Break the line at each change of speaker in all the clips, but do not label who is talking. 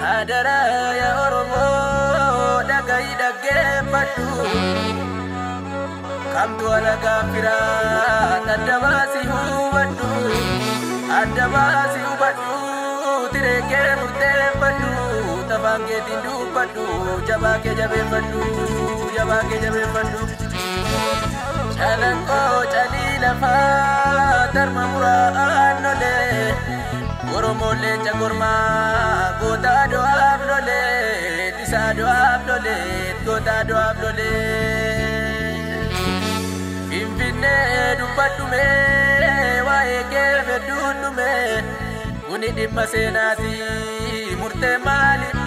Adara ya Oromo dagai daggeffadhu kamtu alaga firat adabasi hubadhu tireke murteffadhu tabange dindubadhu jabake jabeeffadhu chalanko chalila fa dharma muraanole Oromo lenca gorma gota do ablole tisa do ablole gota do ablole Finfinne dubbadhume wae kebe dundume uni dimma senati murte malif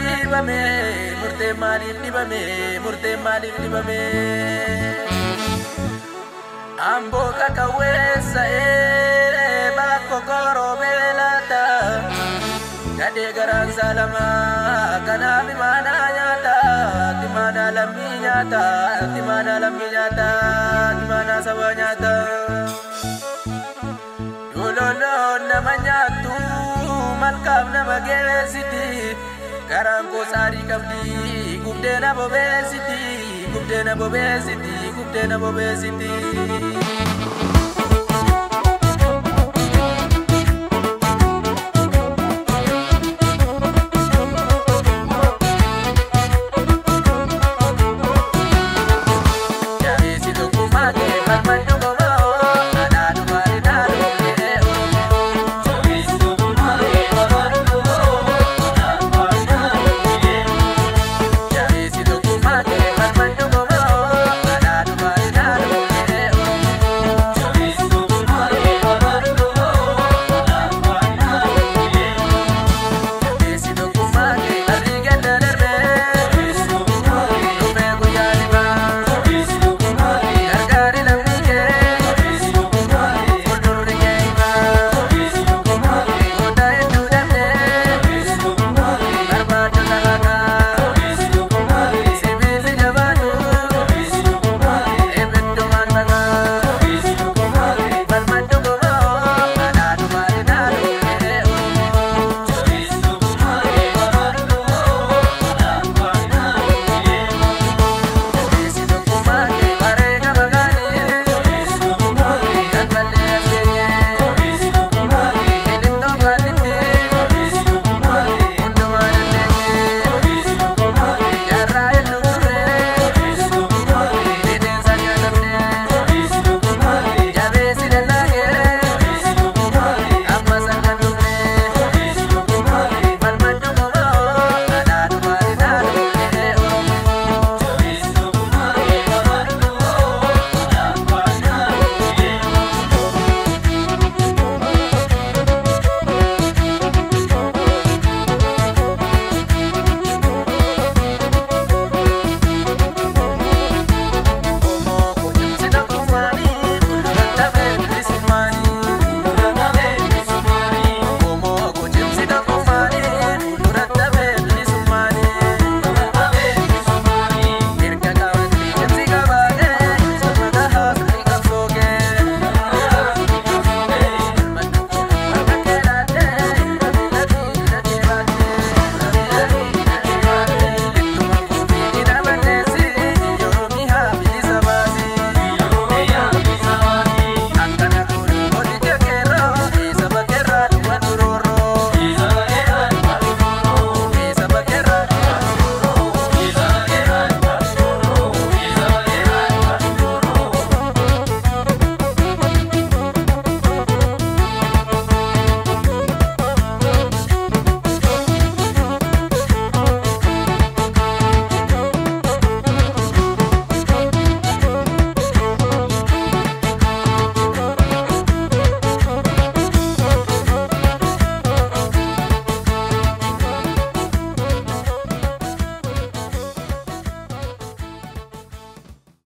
dibame Ambo kakawesa bako koro belata Gade garan salama kana bimana nyata dimana lambi nyata dimana sawa nyata Dulolo namanya tu malkam nama gesiti Karangko sari kabdi gubde na bobesiti